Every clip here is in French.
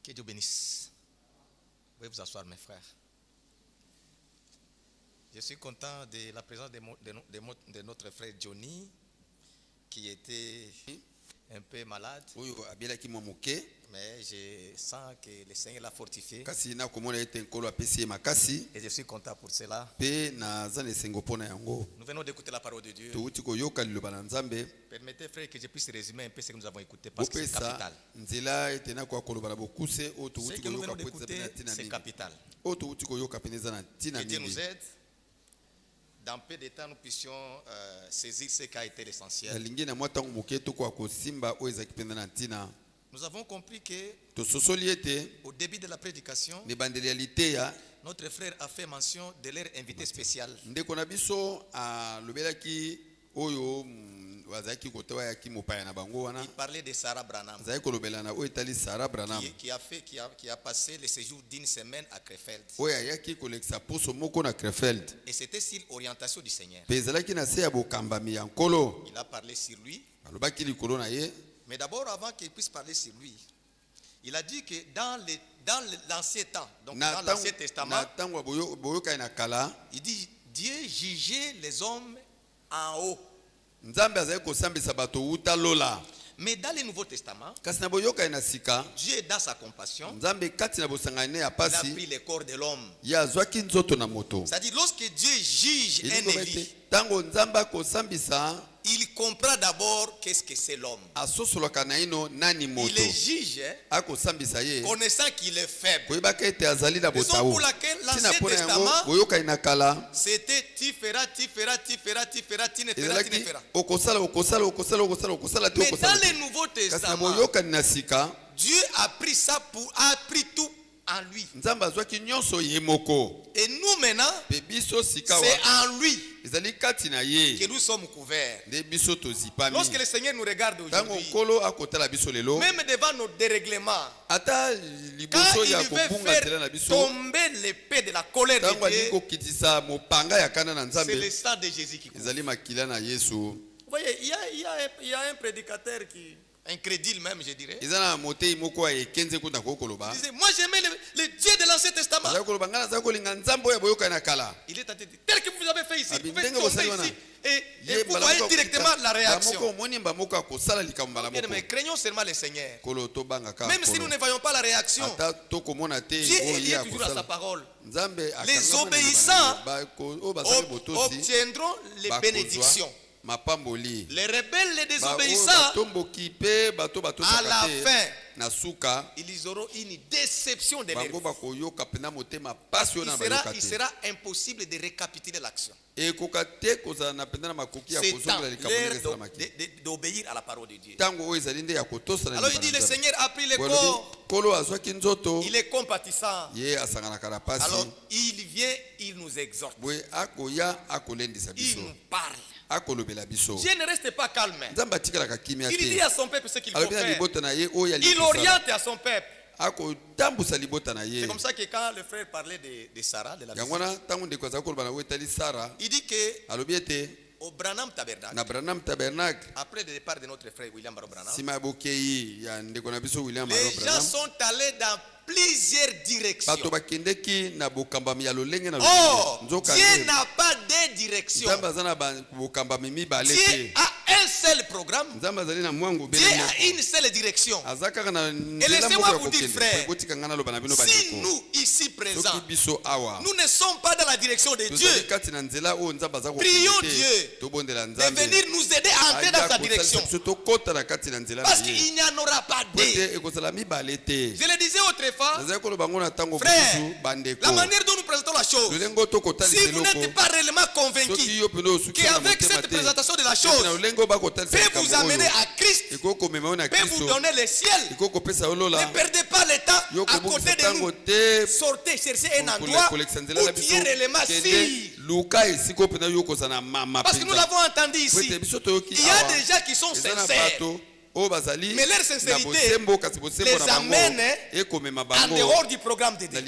Que Dieu bénisse. Vous pouvez vous asseoir, mes frères. Je suis content de la présence de notre frère Johnny, qui était un peu malade. Mais je sens que le Seigneur l'a fortifié. Et je suis content pour cela. Nous venons d'écouter la parole de Dieu. Permettez, frère, que je puisse résumer un peu ce que nous avons écouté, parce que c'est capital. Ce que nous venons d'écouter, c'est capital. Que Dieu nous aide. Dans peu de temps, nous puissions saisir ce qui a été l'essentiel. Nous avons compris que au début de la prédication, notre frère a fait mention de leur invité spécial. Il parlait de Sarah Branham, qui a passé le séjour d'une semaine à Krefeld. Et c'était sur l'orientation du Seigneur. Il a parlé sur lui. Mais d'abord, avant qu'il puisse parler sur lui, il a dit que dans l'ancien temps, donc dans l'Ancien Testament, il dit Dieu jugeait les hommes en haut. Mais dans le Nouveau Testament, Dieu, dans sa compassion, il a pris le corps de l'homme. C'est-à-dire, lorsque Dieu juge un Élie, il comprend d'abord qu'est-ce que c'est l'homme. Il est juge, connaissant qu'il est faible. Raison pour laquelle l'Ancien Testament, c'était tu feras, tu feras, tu feras, tu feras, tu ne feras, tu ne feras. Mais dans le Nouveau Testament, Dieu a pris ça a pris tout en lui. Et nous maintenant, c'est en lui que nous sommes couverts. Lorsque le Seigneur nous regarde aujourd'hui, même devant nos dérèglements, quand il veut faire tomber l'épée de la colère de Dieu, c'est le sang de Jésus qui couvre. Vous voyez, il y a un prédicateur qui... incrédule même, je dirais. Il disait, moi j'aimais le Dieu de l'Ancien Testament. Il est en train de dire, tel que vous avez fait ici, vous pouvez tomber ici et vous voyez directement la réaction. Mais craignons seulement le Seigneur. Même si nous ne voyons pas la réaction, Dieu est lié toujours à sa parole. Les obéissants obtiendront les bénédictions. Les rebelles, les désobéissants, à la fin, ils auront une déception de leur vie. Il sera impossible de récapituler l'action. C'est temps d'obéir à la parole de Dieu. Alors il dit, le Seigneur a pris le corps. Il est compatissant. Alors il vient, il nous exhorte. Il nous parle. Dieu ne reste pas calme. Il dit à son peuple ce qu'il faut faire. Il oriente à son peuple. C'est comme ça que quand le frère parlait de Sarah, de la visite, il dit que au Branham Tabernacle, après le départ de notre frère William Branham, les gens sont allés dans plusieurs directions. Or, Dieu n'a pas de direction. Dieu a un seul programme. Dieu a une seule direction. Et laissez-moi vous dire, frère, si nous, ici présents, nous ne sommes pas dans la direction de Dieu, prions Dieu de venir nous aider à entrer dans sa direction. Parce qu'il n'y en aura pas deux. Je le disais autrefois, frère, la manière dont nous présentons la chose, si vous n'êtes pas réellement convaincu qu'avec cette présentation de la chose peut vous amener à Christ, peut vous donner le ciel, ne perdez pas le temps à côté de nous. Sortez, cherchez un endroit où Dieu est réellement sûr. Parce que nous l'avons entendu ici, il y a des gens qui sont sincères, mais leur sincérité les amène en dehors du programme de Dieu.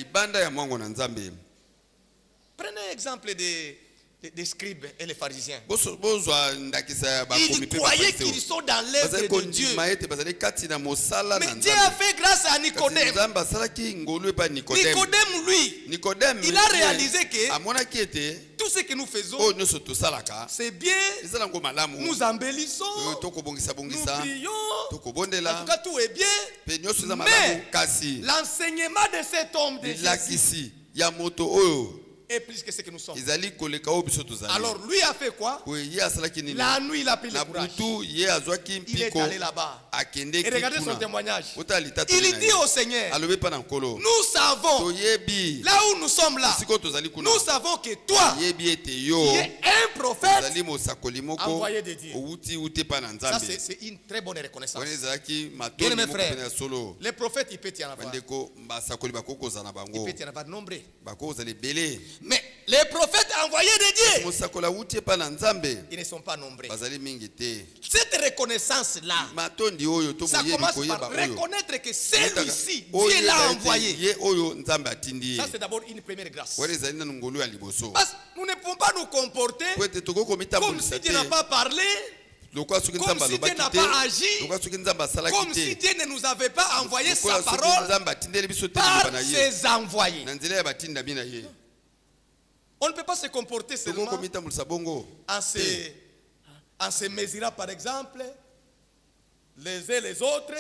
Prenez l'exemple de des scribes et les pharisiens. Ils croyaient qu'ils sont dans l'œuvre de Dieu. Mais Dieu a fait grâce à Nicodème. Nicodème, lui, il a réalisé que tout ce que nous faisons, c'est bien. Nous embellissons, nous prions. En tout cas, tout est bien. Mais l'enseignement de cet homme de Jésus est plus que ce que nous sommes. Alors lui a fait quoi? La nuit il a pris le courage. Il est allé là-bas. Et regardez son témoignage. Il dit au Seigneur, nous savons, là où nous sommes là, nous savons que toi, tu es un prophète envoyé de Dieu. Ça c'est une très bonne reconnaissance. Bien mes frères, les prophètes il peut y en avoir. Il peut y en avoir nombreux. Mais les prophètes envoyés de Dieu, ils ne sont pas nombreux. Cette reconnaissance-là, ça commence par reconnaître que celui-ci, Dieu l'a envoyé. Ça c'est d'abord une première grâce. Parce que nous ne pouvons pas nous comporter comme si Dieu n'a pas parlé, comme si Dieu n'a pas agi, comme si Dieu ne nous avait pas envoyé sa parole par ses envoyés. On ne peut pas se comporter seulement en se mesurant par exemple les uns les autres.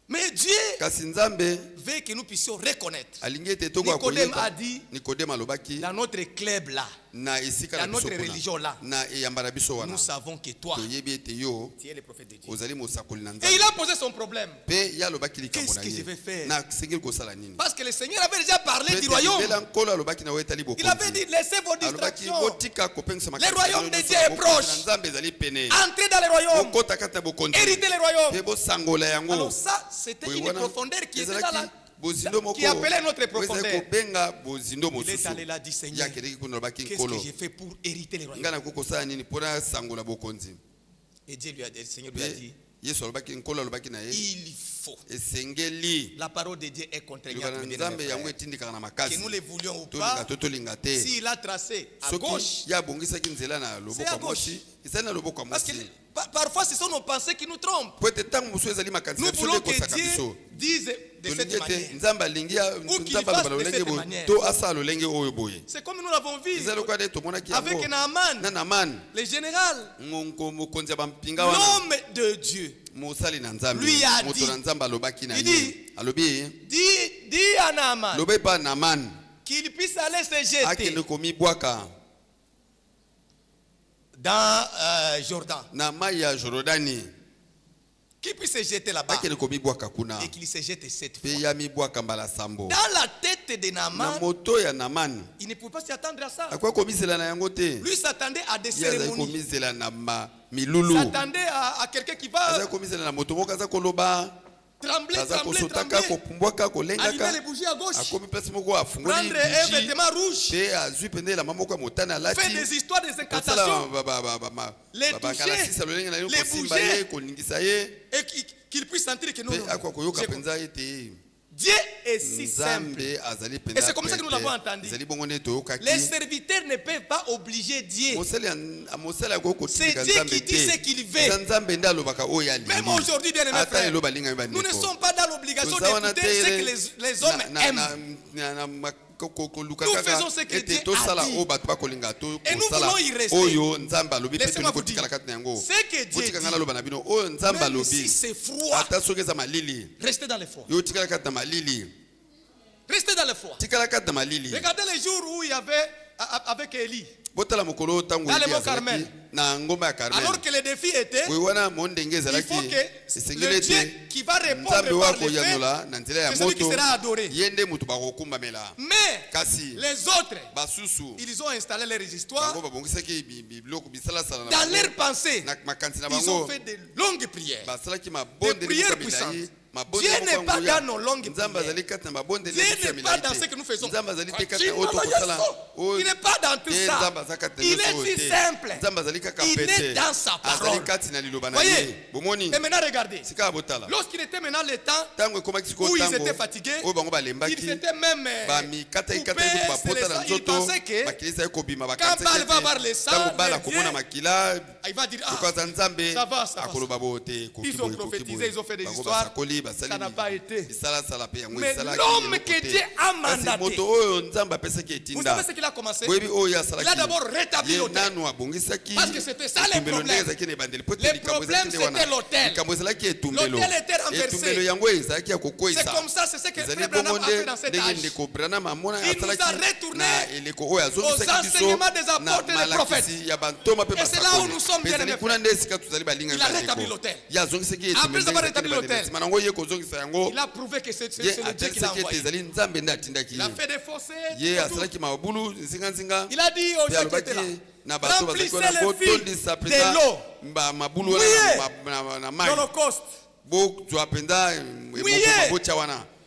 Mais Dieu veut que nous puissions reconnaître. Nicodème a dit, dans notre club là, dans notre religion là, nous savons que toi, tu es le prophète de Dieu. Et il a posé son problème. Qu'est-ce que je vais faire? Parce que le Seigneur avait déjà parlé du royaume. Il avait dit, laissez vos distractions. Le royaume de Dieu est proche. Entrez dans le royaume. Héritez le royaume. Alors ça, c'était une profondeur qui était là. Qui appelait notre profondeur. Il est allé là, dit Seigneur, qu'est-ce que j'ai fait pour hériter les royaumes? Et Dieu lui a dit, le Seigneur lui a dit, il faut. La parole de Dieu est contraignante. Que nous le voulions ou pas, s'il a tracé à gauche, c'est à gauche. Parce que parfois ce sont nos pensées qui nous trompent. Nous voulons que Dieu dise de cette manière ou qu'il fasse de cette manière. C'est comme nous l'avons vu avec Naaman, le général, l'homme de Dieu. Lui a dit, dis à Naaman qu'il puisse aller se jeter dans Jordan. Qu'il puisse se jeter là-bas et qu'il se jette 7 fois. Dans la tête de Naaman, il ne pouvait pas s'y attendre à ça. Lui s'attendait à des cérémonies. Il s'attendait à quelqu'un qui va trembler, allumer les bougies à gauche, prendre un vêtement rouge, faire des histoires des incantations, les toucher, les bouger, et qu'il puisse sentir que nous. Dieu est si simple. Et c'est comme ça que nous l'avons entendu. Les serviteurs ne peuvent pas obliger Dieu. C'est Dieu qui dit ce qu'il veut. Même aujourd'hui, bien aimés frères, nous ne sommes pas dans l'obligation d'écouter ce que les hommes aiment. Nous faisons ce que Dieu a dit. Et nous voulons y rester. Laissez-moi vous dire, ce que Dieu dit, même si c'est froid, restez dans le froid. Restez dans le froid. Regardez les jours où il y avait avec Élie dans le mont Carmel. Alors que le défi était, il faut que le Dieu qui va répondre par le feu, c'est celui qui sera adoré. Mais les autres, ils ont installé leurs histoires. Dans leurs pensées, ils ont fait de longues prières. Des prières puissantes. Dieu n'est pas dans nos longues prières. Dieu n'est pas dans ce que nous faisons. Il n'est pas dans tout ça. Il est si simple. Il est dans sa parole. Voyez. Et maintenant regardez. Lorsqu'il était maintenant le temps où ils étaient fatigués, ils étaient même coupés. Ils pensaient que quand Baal va voir les sangs, il va dire, ça va. Ils ont prophétisé, ils ont fait des histoires. Ça n'a pas été. Mais l'homme que Dieu a mandaté, vous savez ce qu'il a commencé? Il a d'abord rétabli l'autel. Parce que c'était ça le problème. Le problème c'était l'autel. L'autel était renversé. C'est comme ça, c'est ce que Frère Branham a fait dans cet âge. Il nous a retourné aux enseignements des apôtres et des prophètes. Et c'est là où nous sommes bien aimés. Il a rétabli l'autel. Après avoir rétabli l'autel, il a prouvé que c'est le Dieu qui l'a envoyé. Il a fait des fossés. Il a dit aux gens qui étaient là, remplissez les fils de l'eau. Mouillez l'Holocauste.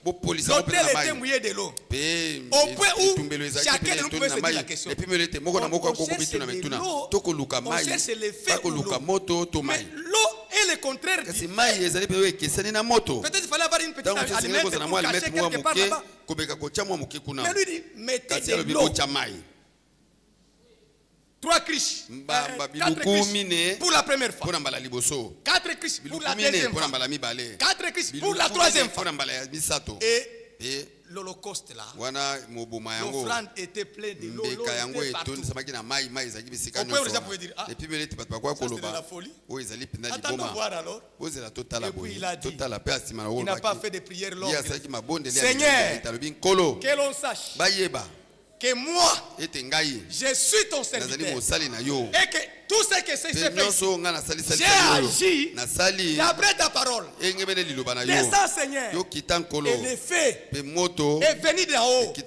L'autel était mouillé de l'eau. Au point où chacun de nous pouvait se dire la question. On cherche le feu ou l'eau. Mais l'eau est le contraire du feu. Peut-être qu'il fallait avoir une petite allumette pour cacher quelque part là-bas. Mais lui dit, mettez de l'eau. 3 criches, 4 criches pour la première fois, 4 criches pour la deuxième fois, 4 criches pour la troisième fois. Et l'Holocauste là, l'offrande était pleine de l'eau, l'eau était partout. Au point où les gens pouvaient dire, ah, ça c'est de la folie. Attends de voir alors. Et puis il a dit, il n'a pas fait de prière longue. Seigneur, que l'on sache que moi, je suis ton serviteur. Et que tout ce que c'est fait, j'ai agi d'après ta parole. Descends, Seigneur. Et le feu est venu d'en haut. Et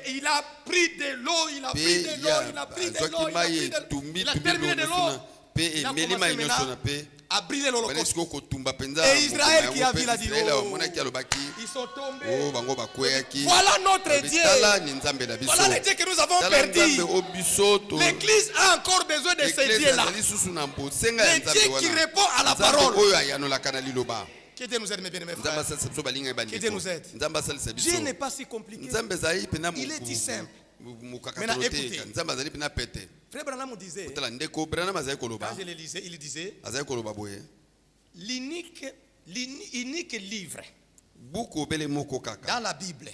il a pris de l'eau, il a pris de l'eau, il a pris de l'eau, il a terminé de l'eau. Il a commencé maintenant à briser l'Holocauste. Et Israël qui a vu, il a dit, oh, ils sont tombés. Voilà notre Dieu. Voilà le Dieu que nous avons perdu. L'Église a encore besoin de ce Dieu-là. Le Dieu qui répond à la parole. Que Dieu nous aide, mes bien-aimés frères. Que Dieu nous aide. Dieu n'est pas si compliqué. Il est si simple. Maintenant, écoutez. Frère Branham disait, quand je le lisais, il disait, l'unique livre dans la Bible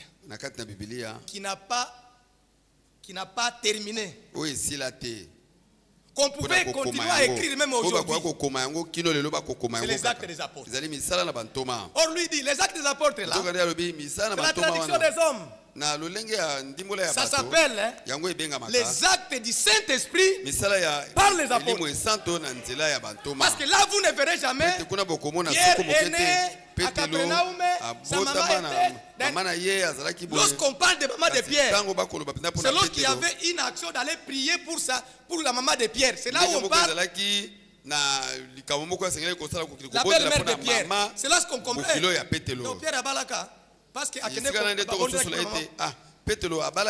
qui n'a pas terminé, qu'on pouvait continuer à écrire même aujourd'hui, c'est les actes des apôtres. Or lui dit, les actes des apôtres là, c'est la traduction des hommes. Ça s'appelle les actes du Saint-Esprit par les apôtres. Parce que là, vous ne verrez jamais Pierre est né à Capernaum, sa maman était. Lorsqu'on parle de maman de Pierre, c'est lorsqu'il y avait une action d'aller prier pour la maman de Pierre. C'est là où on parle. La belle-mère de Pierre. C'est là ce qu'on comprend. Donc Pierre Abalaka. Parce que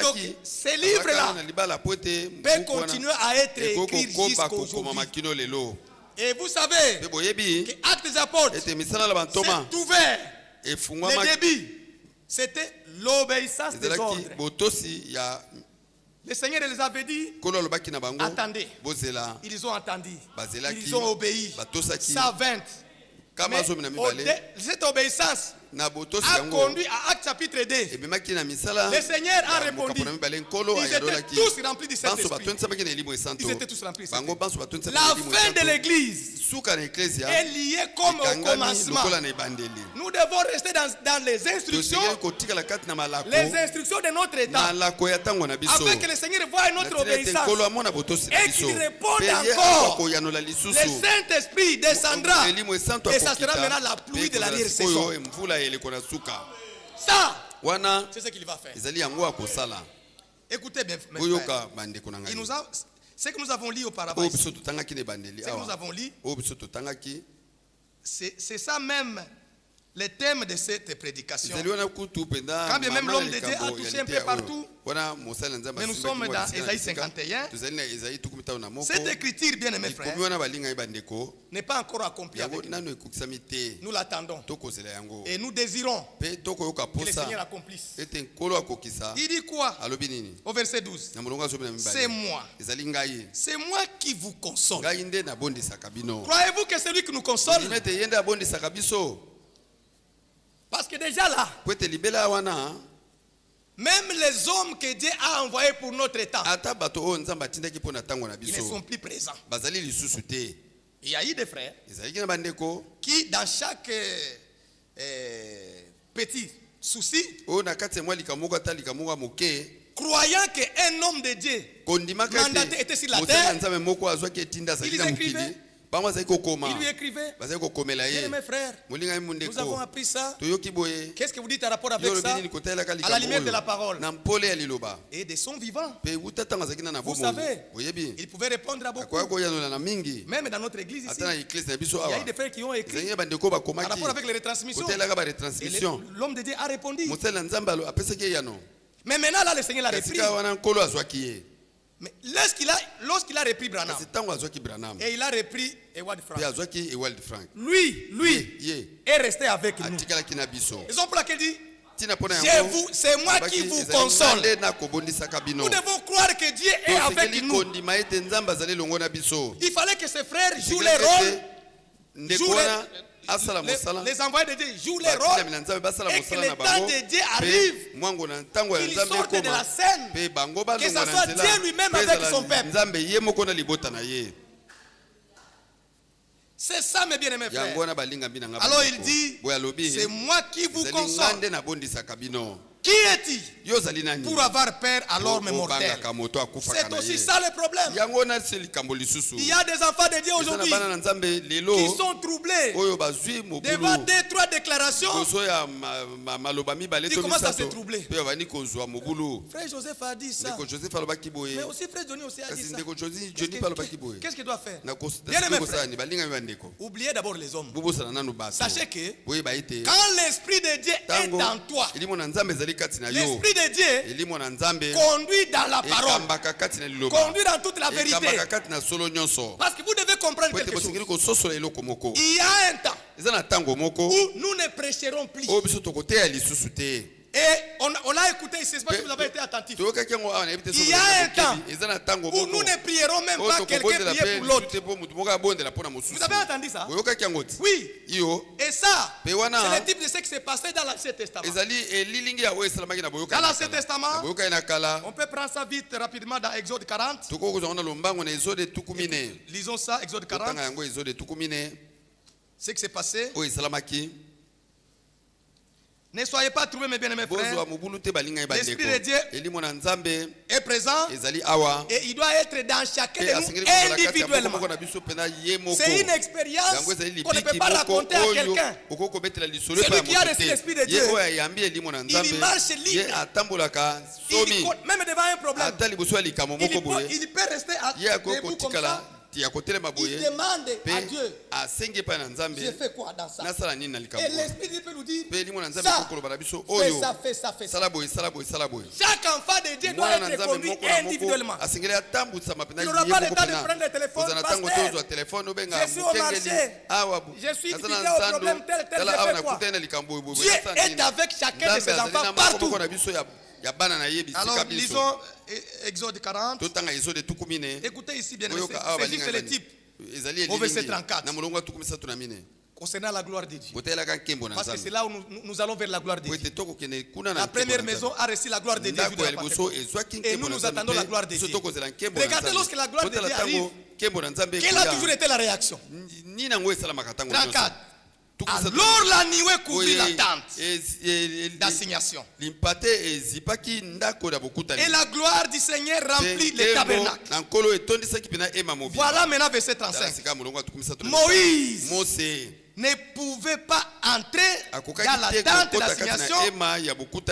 donc, ces livres-là peuvent continuer à être écrits jusqu'aujourd'hui. Et vous savez que Actes des Apôtres s'est ouvert. Le début, c'était l'obéissance des ordres. Le Seigneur les avait dit, attendez. Ils ont attendu. Ils ont obéi. 120. Mais cette obéissance a conduit à Actes chapitre 2. Le Seigneur a répondu. Ils étaient tous remplis du Saint-Esprit. Ils étaient tous remplis du Saint-Esprit. La fin de l'Église est liée comme au commencement. Nous devons rester dans les instructions de notre temps, afin que le Seigneur voie notre obéissance et qu'il réponde encore. Le Saint-Esprit descendra et ça sera maintenant la pluie de l'arrière-saison. Ça, c'est ce qu'il va faire. Écoutez bien, mes frères. Ce que nous avons lu auparavant, c'est ça même le thème de cette prédication, quand bien même l'homme de Dieu a touché un peu partout, mais nous sommes dans Ésaïe 51. Cette écriture, bien aimé frère, n'est pas encore accomplie avec nous. Nous l'attendons. Et nous désirons que le Seigneur accomplisse. Il dit quoi au verset 12? C'est moi. C'est moi qui vous console. Croyez-vous que c'est lui qui nous console? Parce que déjà là, même les hommes que Dieu a envoyés pour notre temps, ils ne sont plus présents. Il y a eu des frères qui, dans chaque petit souci, croyant qu'un homme de Dieu mandaté était sur la terre, ils écrivaient. Il lui écrivait, bien mes frères, nous avons appris ça. Qu'est-ce que vous dites à rapport avec ça? À la lumière de la parole et de son vivant. Vous savez, il pouvait répondre à beaucoup. Même dans notre église ici, il y a eu des frères qui ont écrit à rapport avec les retransmissions. Et l'homme de Dieu a répondu. Mais maintenant là, le Seigneur l'a repris. Mais lorsqu'il a repris Branham, et il a repris Ewald Frank, lui est resté avec nous. Ils ont pour laquelle dit, c'est moi qui vous console. Nous devons croire que Dieu est avec nous. Il fallait que ces frères jouent les rôles. Les envoyés de Dieu jouent les rôles et que le temps de Dieu arrive, qu'ils sortent de la scène, que ce soit Dieu lui-même avec son peuple. C'est ça mes bien-aimés frères. Alors il dit, c'est moi qui vous console. Qui est-il pour avoir peur alors mes mortels? C'est aussi ça le problème. Il y a des enfants de Dieu aujourd'hui qui sont troublés devant 2-3 déclarations. Ils commencent à se troubler. Frère Joseph a dit ça. Mais aussi frère Johnny aussi a dit ça. Qu'est-ce qu'il doit faire? Bien aimé frère, oubliez d'abord les hommes. Sachez que quand l'esprit de Dieu est en toi, l'esprit de Dieu conduit dans la parole, conduit dans toute la vérité. Parce que vous devez comprendre quelque chose. Il y a un temps où nous ne prêcherons plus. Et on a écouté, c'est parce que vous avez été attentifs. Il y a un temps où nous ne prierons même pas quelqu'un prier pour l'autre. Vous avez entendu ça? Oui. Et ça, c'est le type de ce qui s'est passé dans l'Ancien Testament. Dans l'Ancien Testament, on peut prendre ça vite, rapidement dans Exode 40. Lisons ça, Exode 40. Ce qui s'est passé. Ne soyez pas troublés, mes bien-aimés frères. L'Esprit de Dieu est présent et il doit être dans chacun de nous individuellement. C'est une expérience qu'on ne peut pas raconter à quelqu'un. Celui qui a reçu l'Esprit de Dieu, il marche libre. Même devant un problème, il peut rester debout comme ça. Il demande à Dieu, j'ai fait quoi dans ça? Et l'Esprit de Dieu peut nous dire, ça, fais ça. Chaque enfant de Dieu doit être conduit individuellement. Il n'aura pas le temps de prendre le téléphone parce que je suis au marché, je suis difficile au problème tel, je fais quoi? Dieu est avec chacun de ses enfants partout. Alors lisons Exode 40. Écoutez ici bien, c'est juste le type au verset 34. Concernant la gloire de Dieu. Parce que c'est là où nous allons vers la gloire de Dieu. La première maison a reçu la gloire de Dieu. Et nous attendons la gloire de Dieu. Regardez lorsque la gloire de Dieu arrive, quelle a toujours été la réaction? 34. Alors la nuée couvrit la tente d'assignation. Et la gloire du Seigneur remplit le tabernacle. Voilà maintenant verset 35. Moïse ne pouvait pas entrer dans la tente d'assignation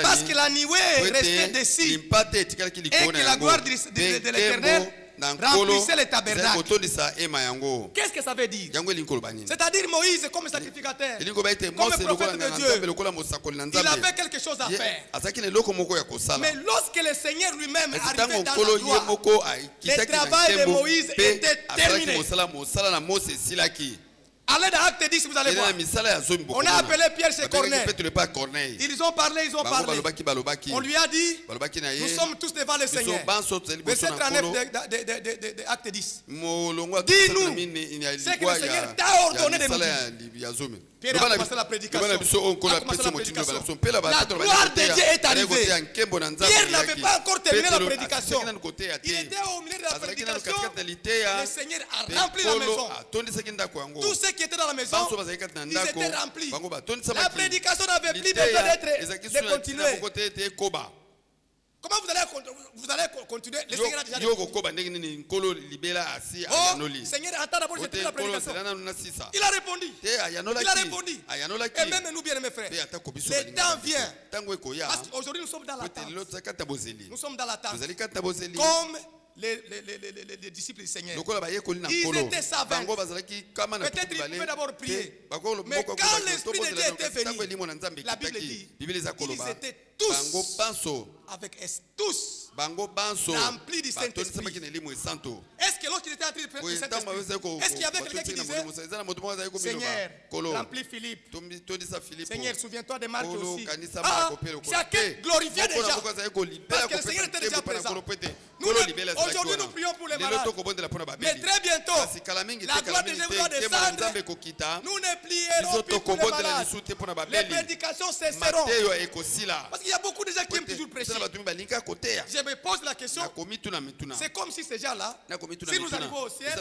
parce que la nuée restait dessus et que la gloire de l'Éternel remplissait le tabernacle. Qu'est-ce que ça veut dire? C'est-à-dire Moïse comme sacrificateur, comme prophète de Dieu, il avait quelque chose à faire. Mais lorsque le Seigneur lui-même arrivait dans la gloire, le travail de Moïse était terminé. Allez dans Acte 10, vous allez voir. On a appelé Pierre chez Corneille. Ils ont parlé. On lui a dit, nous sommes tous devant le Seigneur. Verset 39 de Acte 10. Dis-nous ce que le Seigneur t'a ordonné de nous dire. Pierre a commencé la prédication. La gloire de Dieu est arrivée. Pierre n'avait pas encore terminé la prédication. Il était au milieu de la prédication. Le Seigneur a rempli la maison. Tous ceux qui étaient dans la maison, ils étaient remplis. La prédication n'avait plus besoin de continuer. Comment vous allez continuer? Le Seigneur a déjà dit. Oh, Seigneur, attends d'abord, j'ai pris la prédication. Il a répondu. Et même nous, bien aimés frères, le temps vient. Parce qu'aujourd'hui, nous sommes dans l'attente. Nous sommes dans l'attente. Comme les disciples du Seigneur. Ils étaient savants. Peut-être ils pouvaient d'abord prier. Mais quand l'Esprit de Dieu était venu, la Bible dit, ils étaient tous avec tous remplis du Saint-Esprit. Est-ce que lorsqu'il était en train de prier le Saint-Esprit, est-ce qu'il y avait quelqu'un qui disait, Seigneur, remplis Philippe. Seigneur, souviens-toi de Marc aussi. Chacun glorifiait déjà. Parce que le Seigneur était déjà présent. Aujourd'hui, nous prions pour les malades. Mais très bientôt, la gloire de Dieu va descendre. Nous ne plierons plus pour les malades. Les prédications cesseront. Parce qu'il y a beaucoup de gens qui aiment toujours prêcher. Je me pose la question. C'est comme si ces gens-là, si nous arrivons au ciel,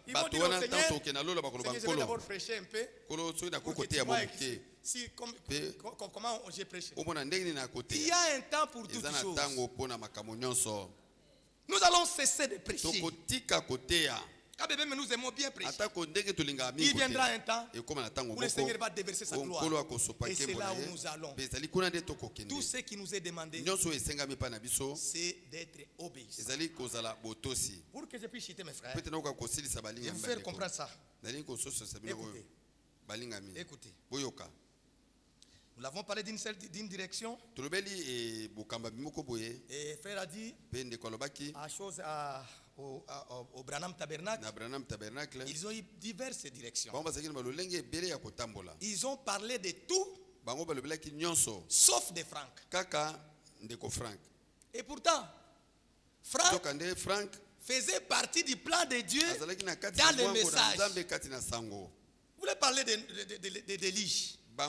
ils vont dire au Seigneur, je vais d'abord prêcher un peu. Pour que tu vois comment j'ai prêché. Il y a un temps pour toutes choses. Nous allons cesser de prêcher. Quand même nous aimons bien prêcher, il viendra un temps où le Seigneur va déverser sa gloire. Et c'est là où nous allons. Tout ce qui nous est demandé, c'est d'être obéissant. Pour que je puisse citer mes frères, je vais vous faire comprendre ça. Écoutez. Nous l'avons parlé d'une direction. Et frère a dit à chose au Branham Tabernacle. Ils ont eu diverses directions. Ils ont parlé de tout sauf de Franck. Et pourtant, Franck faisait partie du plan de Dieu dans le message. Vous voulez parler d'Élie? Vous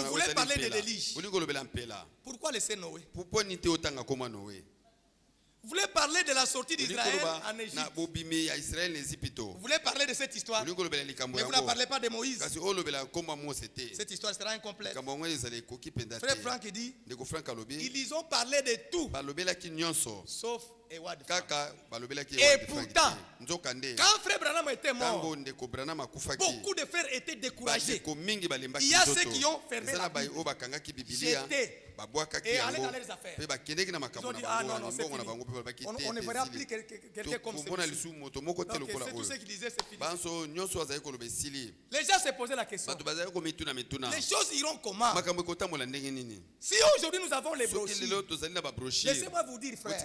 voulez parler de l'Élie? Pourquoi laisser Noé? Vous voulez parler de la sortie d'Israël en Égypte? Vous voulez parler de cette histoire? Mais vous ne parlez pas de Moïse. Cette histoire sera incomplète. Frère Franck dit, ils ont parlé de tout sauf Ewad Frank. Et pourtant, quand frère Branham était mort, beaucoup de frères étaient découragés. Il y a ceux qui ont fermé la Bible, jeté et allaient dans leurs affaires. Ils ont dit, ah non, non, c'est fini. On ne verra plus quelqu'un comme celui-ci. Donc c'est tous ceux qui disaient c'est fini. Les gens se posaient la question, les choses iront comment? Si aujourd'hui nous avons les brochures, laissez-moi vous dire frère,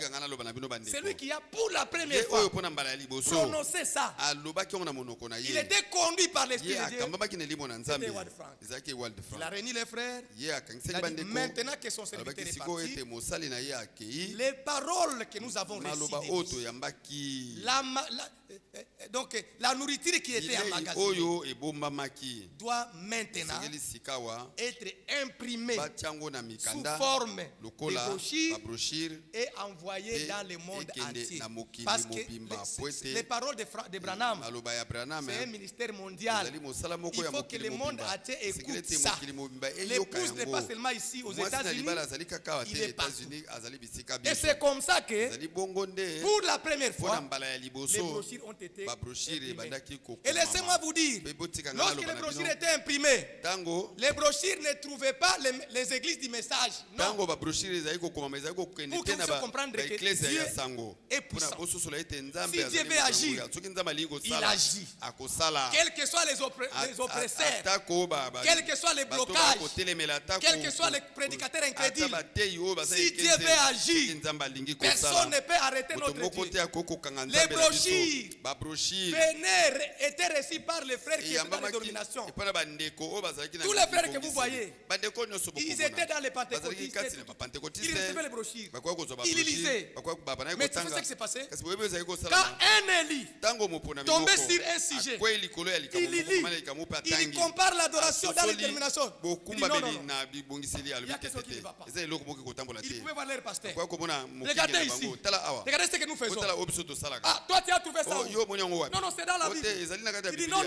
celui qui a pour la première fois prononcé ça, il était conduit par l'Esprit de Dieu. C'était Ewad Frank. Il a réuni les frères. Il a dit, maintenant que son serviteur est parti, les paroles que nous avons reçues, donc la nourriture qui était emmagasinée doit maintenant être imprimée sous forme de brochures et envoyée dans le monde entier. Parce que les paroles de Branham, c'est un ministère mondial. Il faut que le monde entier écoute ça. L'épouse n'est pas seulement ici aux États-Unis, il est partout. Et c'est comme ça que pour la première fois, les brochures brochures ont été imprimées. Et laissez-moi vous dire, lorsque les brochures étaient imprimées, les brochures ne trouvaient pas les églises du message. Non. Pour que vous puissiez comprendre que Dieu est puissant. Si Dieu veut agir, il agit. Quels que soient les oppresseurs, quels que soient les blocages, quels que soient les prédicateurs incrédules, si Dieu veut agir, personne ne peut arrêter notre Dieu. Les brochures venaient, étaient reçues par les frères qui étaient dans les dominations. Tous les frères que vous voyez, ils étaient dans les pentecôtistes. Ils recevaient les brochures. Ils lisaient. Mais tu sais ce qui s'est passé? Quand un Élie tombait sur un sujet, il lit, il compare l'adoration dans les dénominations. Il dit non, il y a quelque chose qui ne va pas. Il pouvait voir leur pasteur. Regardez ici. Regardez ce que nous faisons. Ah, toi tu as trouvé ça où? Non, c'est dans la Bible. Il dit non.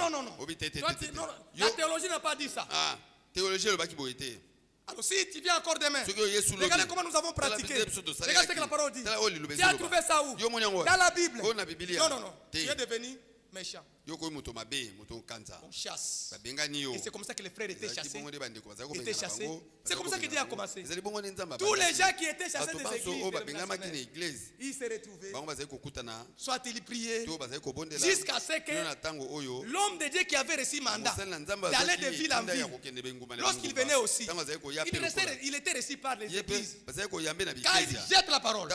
La théologie n'a pas dit ça. Alors si tu viens encore demain, regardez comment nous avons pratiqué. Regardez ce que la parole dit. Tu as trouvé ça où? Dans la Bible. Non. Tu es devenu méchant. On chasse. Et c'est comme ça que les frères étaient chassés. C'est comme ça que Dieu a commencé. Tous les gens qui étaient chassés des églises, ils se retrouvaient. Soit ils priaient jusqu'à ce que l'homme de Dieu qui avait reçu mandat d'aller de ville en ville, lorsqu'il venait aussi, il était reçu par les églises. Quand il jette la parole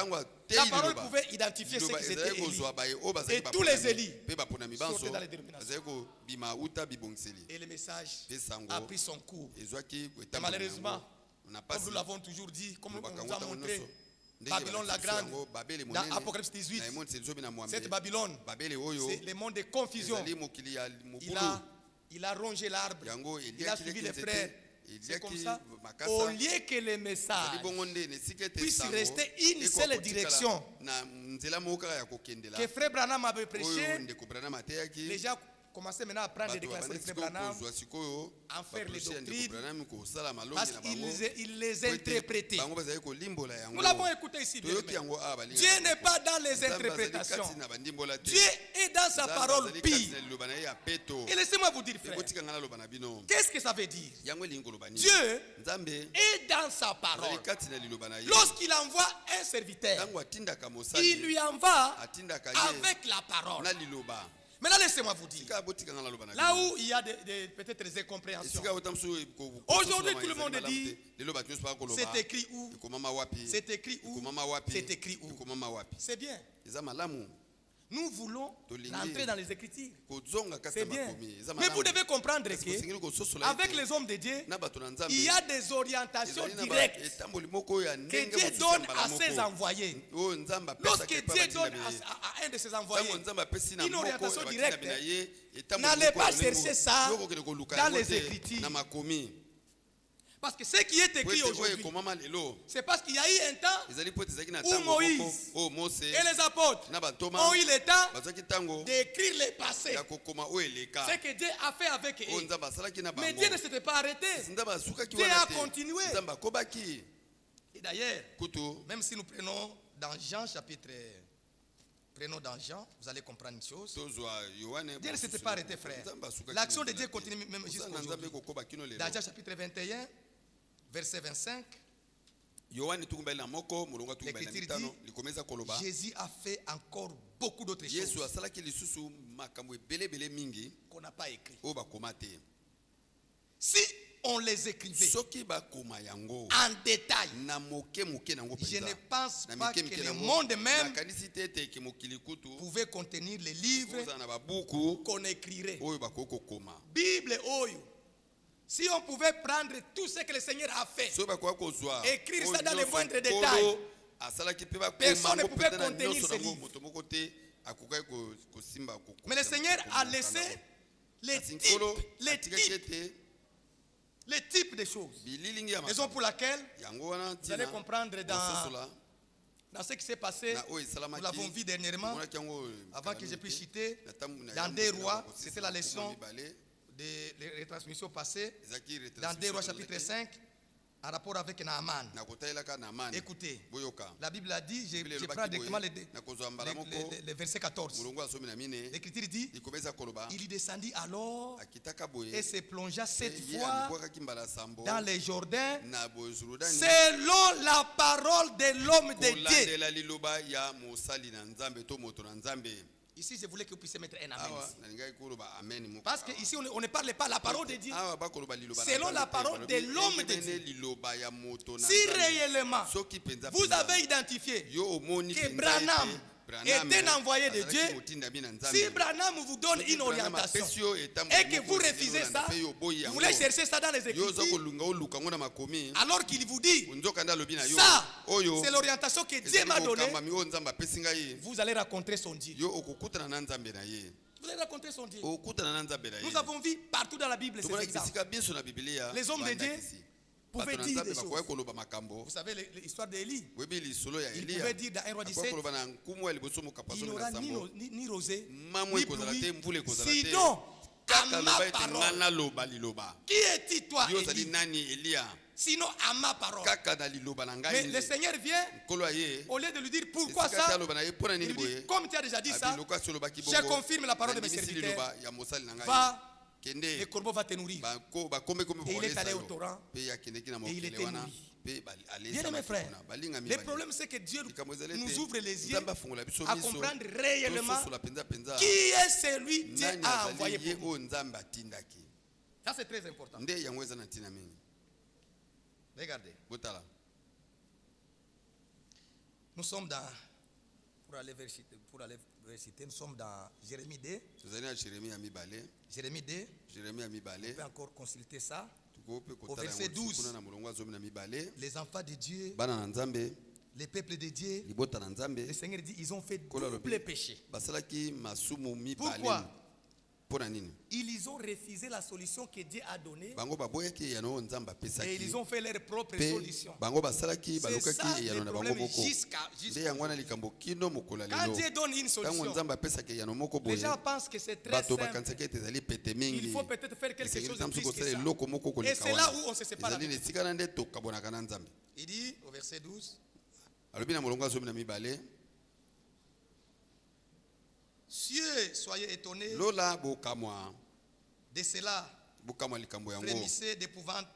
pouvait identifier ce qu'ils étaient Élie. Et tous les Élis sortaient dans les dénominations. Et le message a pris son cours. Et malheureusement, comme nous l'avons toujours dit, comme on nous a montré, Babylone la grande, dans Apocalypse 18, cette Babylone, c'est le monde de confusion. Il a rongé l'arbre, il a suivi les frères. C'est comme ça, au lieu que les messages puissent rester une seule direction, que Frère Branham avait prêché, les gens commençaient maintenant à prendre des déclarations de Frère Branham, à faire les doctrines, parce qu'ils les interprétaient. Nous l'avons écouté ici. Dieu n'est pas dans les interprétations. Dieu est dans sa parole pire. Et laissez-moi vous dire, frère, qu'est-ce que ça veut dire? Dieu est dans sa parole. Lorsqu'il envoie un serviteur, il lui envoie avec la parole. Maintenant, laissez-moi vous dire, là où il y a peut-être des incompréhensions, aujourd'hui tout le monde dit, c'est écrit où, c'est écrit où, c'est écrit où. C'est bien. Nous voulons entrer dans les Écritures. C'est bien. Mais vous devez comprendre que avec les hommes de Dieu, il y a des orientations directes que Dieu donne à ses envoyés. Lorsque Dieu donne à un de ses envoyés une orientation directe, n'allez pas chercher ça dans les Écritures. Parce que ce qui est écrit aujourd'hui, c'est parce qu'il y a eu un temps où Moïse et les apôtres ont eu le temps d'écrire les passés. Ce que Dieu a fait avec eux. Mais Dieu ne s'était pas arrêté. Dieu a continué. Et d'ailleurs, même si nous prenons dans Jean chapitre... Prenons dans Jean, vous allez comprendre une chose. Dieu ne s'était pas arrêté, frère. L'action de Dieu continue même jusqu'aujourd'hui. Dans Jean chapitre 21, verset 25, l'Écriture dit, Jésus a fait encore beaucoup d'autres choses qu'on n'a pas écrites. Si on les écrivait en détail, je ne pense pas que le monde même pouvait contenir les livres qu'on écrirait. Bible, si on pouvait prendre tout ce que le Seigneur a fait, écrire ça dans les moindres détails, personne ne pouvait contenir ces livres. Mais le Seigneur a laissé les types de choses. Raison pour laquelle vous allez comprendre dans ce qui s'est passé, nous l'avons vu dernièrement, avant que je puisse citer, dans des rois, c'était la leçon des retransmissions passées, dans 2 Rois chapitre 5, en rapport avec Naaman. Écoutez, la Bible a dit, je prends directement le verset 14. L'Écriture dit, il y descendit alors et se plongea 7 fois dans les Jourdains selon la parole de l'homme de Dieu. Ici, je voulais que vous puissiez mettre un amen. Parce qu'ici, on ne parle pas la parole de Dieu. Selon la parole de l'homme de Dieu. Si réellement, vous avez identifié que Branham est un envoyé de Dieu, si Branham vous donne une orientation et que vous refusez ça, vous voulez chercher ça dans les Écritures, alors qu'il vous dit, ça, c'est l'orientation que Dieu m'a donnée, vous allez rencontrer son Dieu. Vous allez rencontrer son Dieu. Nous avons vu partout dans la Bible ces exemples. Les hommes de Dieu pouvaient dire des choses. Vous savez l'histoire d'Élie. Il pouvait dire dans 1 roi 17, il n'aura ni rosée, ni pluie, sinon à ma parole. Qui es-tu toi, Élie? Sinon à ma parole. Mais le Seigneur vient, au lieu de lui dire pourquoi ça, il lui dit, comme tu as déjà dit ça, je confirme la parole de mes serviteurs. Va, le corbeau va te nourrir. Et il est allé au torrent et il était nourri. Bien mes frères, le problème c'est que Dieu nous ouvre les yeux à comprendre réellement qui est celui que Dieu a envoyé pour nous. Ça c'est très important. Regardez. Nous sommes dans, pour aller vers citer, nous sommes dans Jérémie 2. Jérémie 2. On peut encore consulter ça. Au verset 12. Les enfants de Dieu, les peuples de Dieu, le Seigneur dit ils ont fait double péché. Pourquoi? Ils ont refusé la solution que Dieu a donnée et ils ont fait leur propre solution. C'est ça le problème jusqu'à quand Dieu donne une solution, les gens pensent que c'est très simple. Il faut peut-être faire quelque chose de plus que ça. Et c'est là où on se sépare. Il dit au verset 12, cieux, soyez étonnés de cela, frémissez d'épouvante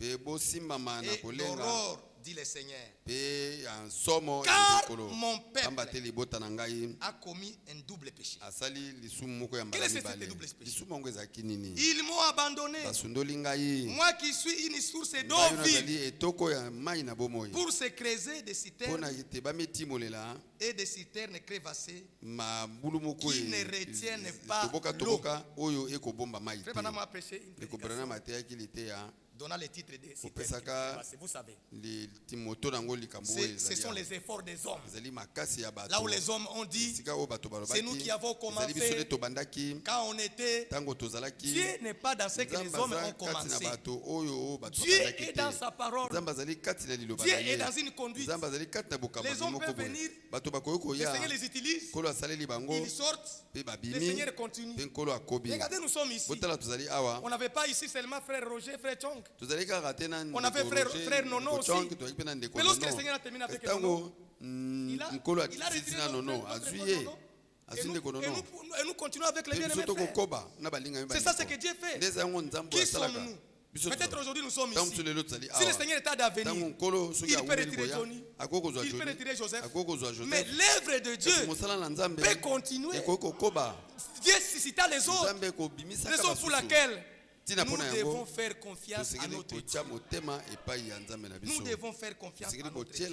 et d'horreur, dit le Seigneur. Car mon peuple a commis un double péché. Quel est ce double péché? Ils m'ont abandonné, moi qui suis une source d'eau vive, pour se creuser des citernes et des citernes crevassées qui ne retiennent pas l'eau. Frère Branham a prêché une prédication donnant le titre de citernes crevassées. Vous savez, ce sont les efforts des hommes. Là où les hommes ont dit, c'est nous qui avons commencé. Quand on était, Dieu n'est pas dans ce que les hommes ont commencé. Dieu est dans sa parole. Dieu est dans une conduite. Les hommes peuvent venir, le Seigneur les utilise, ils sortent, le Seigneur continue. Regardez, nous sommes ici. On n'avait pas ici seulement frère Roger, frère Chong. On avait frère Nono aussi. Mais lorsque le Seigneur a terminé avec Nono, il a retiré Nono. Et nous continuons avec les bien-aimés frères. C'est ça ce que Dieu fait. Qui sommes-nous? Peut-être aujourd'hui nous sommes ici. Si le Seigneur est à venir, il peut retirer Johnny, il peut retirer Joseph. Mais l'œuvre de Dieu peut continuer. Dieu suscita les autres. Raison pour laquelle nous devons faire confiance à notre Dieu. Nous devons faire confiance à notre Dieu.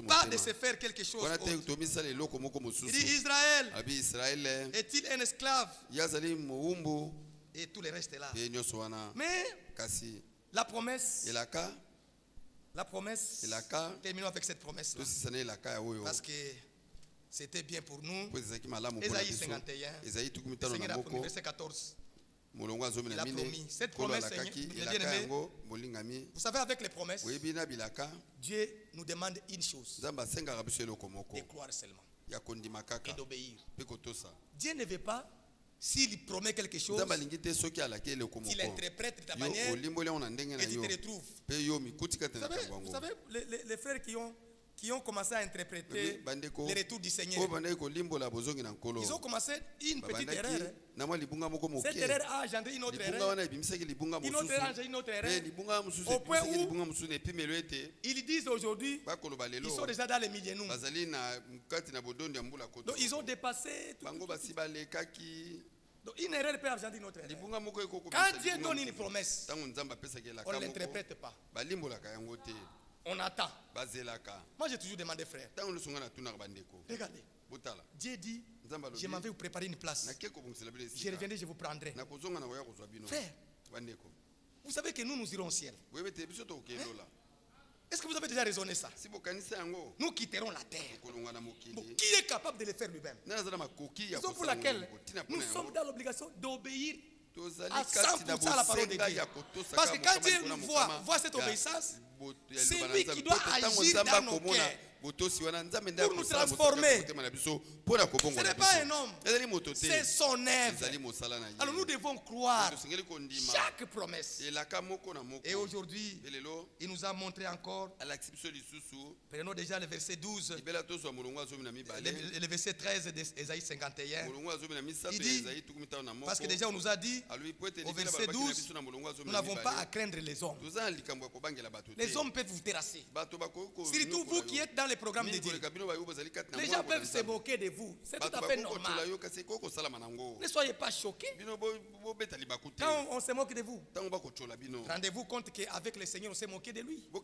Pas de se faire quelque chose autre. Il dit Israël est-il un esclave? Et tout le reste est là. Mais la promesse, terminons avec cette promesse là. Parce que c'était bien pour nous. Ésaïe 51, le Seigneur a promis, verset 14. Il a promis. Cette promesse, vous savez, avec les promesses, Dieu nous demande une chose: de croire seulement et d'obéir. Dieu ne veut pas S'il promet quelque chose, il interprète de ta manière et tu te retrouves. Vous savez les frères qui ont commencé à interpréter les retours du Seigneur, ils ont commencé une petite erreur. Cette erreur a engendré une autre erreur. Une autre erreur a engendré une autre erreur. Au point où ils disent aujourd'hui, ils sont déjà dans les millénaires. Donc ils ont dépassé tout. Donc une erreur peut engendrer une autre erreur. Quand Dieu donne une promesse, on ne l'interprète pas. On attend. Moi j'ai toujours demandé, frère, regardez, Dieu dit, je m'en vais vous préparer une place. Je reviendrai, je vous prendrai. Frère, vous savez que nous irons au ciel. Est-ce que vous avez déjà raisonné ça? Nous quitterons la terre. Bon, qui est capable de le faire lui-même? Raison pour laquelle nous sommes dans l'obligation d'obéir à 100% à la parole de Dieu. Parce que quand Dieu voit cette obéissance, c'est lui qui doit agir dans nos cœurs pour nous transformer. Ce n'est pas un homme, c'est son œuvre. Alors nous devons croire chaque promesse. Et aujourd'hui, il nous a montré encore. Prenons déjà le verset 12, le verset 13 d'Ésaïe 51. Il dit, parce que déjà on nous a dit au verset 12, nous n'avons pas à craindre les hommes. Les hommes peuvent vous terrasser. Surtout vous qui êtes dans les programmes de Dieu. Les gens peuvent se moquer de vous. C'est tout à fait normal. Ne soyez pas choqués quand on se moque de vous. Rendez-vous compte qu'avec le Seigneur on s'est moqué de lui. On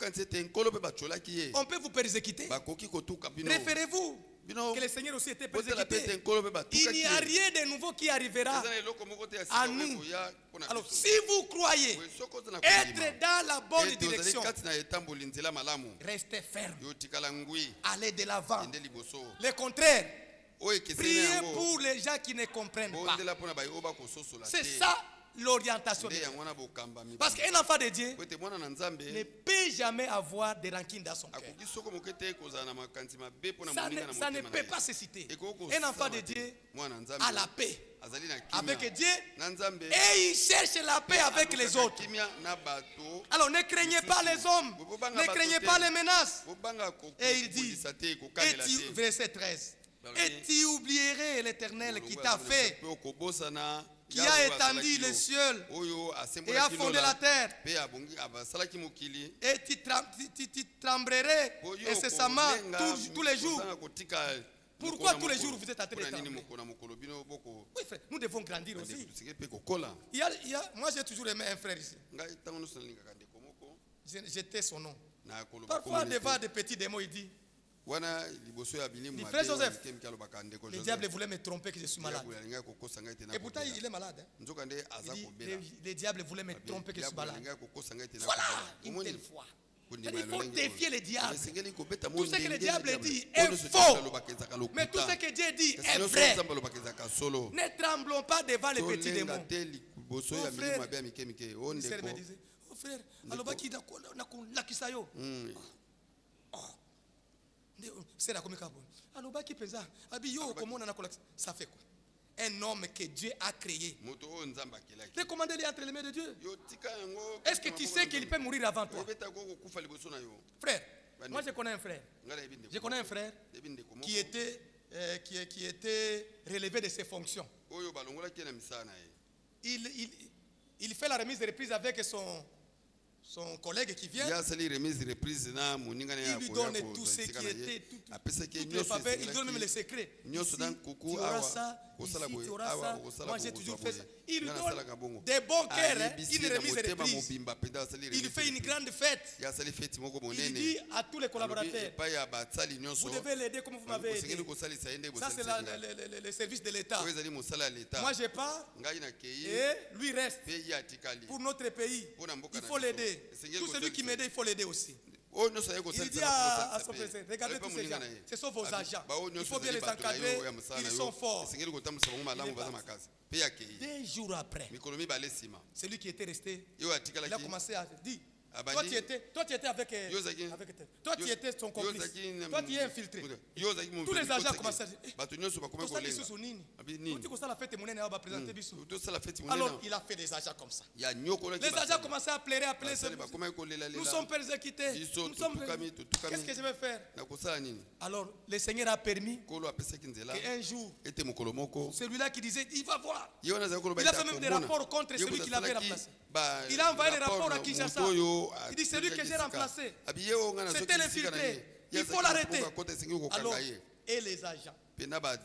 peut vous persécuter. Préférez-vous que le Seigneur aussi était persécuté? Il n'y a rien de nouveau qui arrivera à nous. Alors si vous croyez être dans la bonne direction, restez ferme, allez de l'avant. Le contraire, priez pour les gens qui ne comprennent pas. C'est ça l'orientation de Dieu. Parce qu'un enfant de Dieu ne peut jamais avoir de rancune dans son cœur. Ça ne peut pas se citer. Un enfant de Dieu a la paix avec Dieu et il cherche la paix avec les autres. Alors ne craignez pas les hommes, ne craignez pas les menaces. Et il dit, verset 13, et tu oublierais l'Éternel qui t'a fait, qui a étendu les cieux et a fondé la terre, et tu tremblerais incessamment tous les jours. Pourquoi tous les jours vous êtes en train de trembler? Oui, frère, nous devons grandir aussi. Moi j'ai toujours aimé un frère ici. J'étais son nom. Parfois devant des petits démons il dit, frère Joseph, le diable voulait me tromper que je suis malade. Et pourtant il est malade. Il dit, le diable voulait me tromper que je suis malade. Voilà une telle foi. Il faut défier le diable. Tout ce que le diable dit est faux. Mais tout ce que Dieu dit est vrai. Ne tremblons pas devant les petits démons. Oh frère, le Seigneur me disait, oh frère, alors qui nakunakisayo. C'est la comique. Alors qui pesa. Abiyo comment on a ça fait quoi? Un homme que Dieu a créé. Recommandez-le entre les mains de Dieu. Est-ce que tu sais qu'il peut mourir avant toi? Frère, moi je connais un frère. Je connais un frère qui était relevé de ses fonctions. Il fait la remise de reprise avec son collègue qui vient. Il lui donne tout ce qui était, toutes les faveurs, il donne même les secrets. Ici, tu auras ça, ici, tu auras ça. Moi, j'ai toujours fait ça. Il lui donne des bons cœurs, une remise de reprise. Il fait une grande fête. Il dit à tous les collaborateurs, vous devez l'aider comme vous m'avez aidé. Ça, c'est le service de l'État. Moi, je pars et lui reste. Pour notre pays, il faut l'aider. Tout celui qui m'aide, il faut l'aider aussi. Il dit à son président, regardez tous ces gens, ce sont vos agents. Il faut bien les encadrer, ils sont forts. 2 jours après, celui qui était resté, il a commencé à dire, Toi tu étais avec toi tu étais son complice. Toi tu es infiltré. Tous les agents commencent à dire alors il a fait des agents comme ça. Les agents commençaient à pleurer, nous sommes persécutés. Qu'est-ce que je vais faire? Alors le Seigneur a permis qu'un jour, celui-là qui disait il va voir, il a fait même des rapports contre celui qui l'avait remplacé. Il a envoyé les rapports à Kinshasa. Il dit celui que j'ai remplacé, c'était l'infiltré, il faut l'arrêter. Alors, et les agents,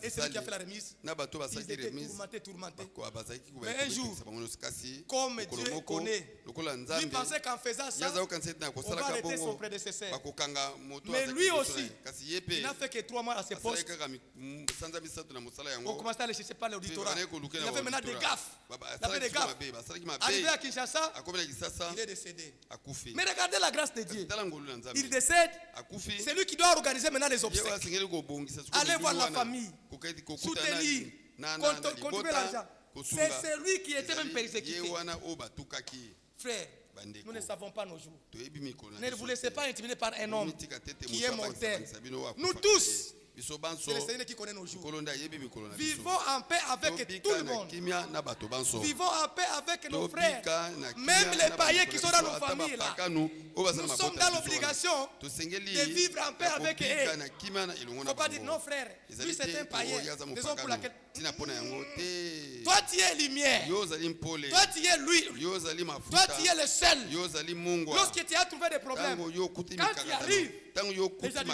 et celui qui a fait la remise, ils étaient tourmentés. Mais un jour, comme Dieu connaît, lui pensait qu'en faisant ça, on va arrêter son prédécesseur. Mais lui aussi, il n'a fait que 3 mois à ce poste. On commençait à le chercher par l'auditorat. Il avait maintenant des gaffes. Il avait des gaffes. Arrivé à Kinshasa, il est décédé. Mais regardez la grâce de Dieu. Il décède. C'est lui qui doit organiser maintenant les obsèques. Allez voir la famille. Soutenir, contribuer l'argent. C'est celui qui était même persécuté. Frère, nous ne savons pas nos jours. Ne vous laissez pas intimider par un homme qui est mortel. Nous tous, c'est le Seigneur qui connaît nos jours. Vivons en paix avec tout le monde. Vivons en paix avec nos frères. Même les païens qui sont dans nos familles là. Nous sommes dans l'obligation de vivre en paix avec eux. Il ne faut pas dire non frère, lui c'est un païen. Raison pour laquelle toi tu es lumière. Toi tu es l'huile. Toi tu es le sel. Lorsque tu as trouvé des problèmes, quand tu arrives, les gens disent,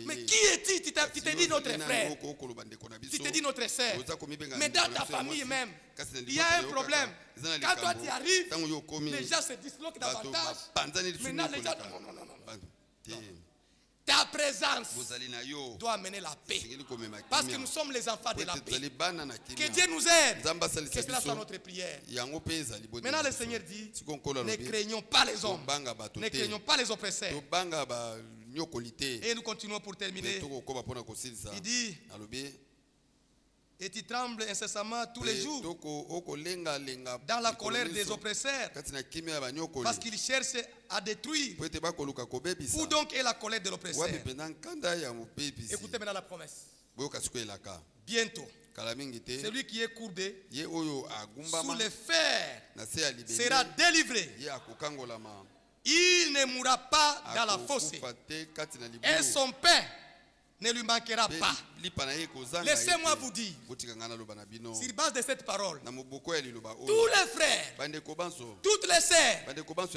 mais qui est-il? Tu t'es dit notre frère. Tu t'es dit notre sœur. Mais dans ta famille même, il y a un problème. Quand toi tu arrives, les gens se disloquent davantage. Maintenant les gens, non. Ta présence doit amener la paix. Parce que nous sommes les enfants de la paix. Que Dieu nous aide. Que cela soit notre prière. Maintenant le Seigneur dit, ne craignons pas les hommes. Ne craignons pas les oppresseurs. Et nous continuons pour terminer. Il dit, et tu trembles incessamment tous les jours dans la colère des oppresseurs parce qu'ils cherchent à détruire. Où donc est la colère de l'oppresseur? Écoutez maintenant la promesse. Bientôt, celui qui est courbé sous les fers sera délivré. Il ne mourra pas dans la fossé et son pain ne lui manquera pas. Laissez-moi vous dire, sur base de cette parole, tous les frères, toutes les sœurs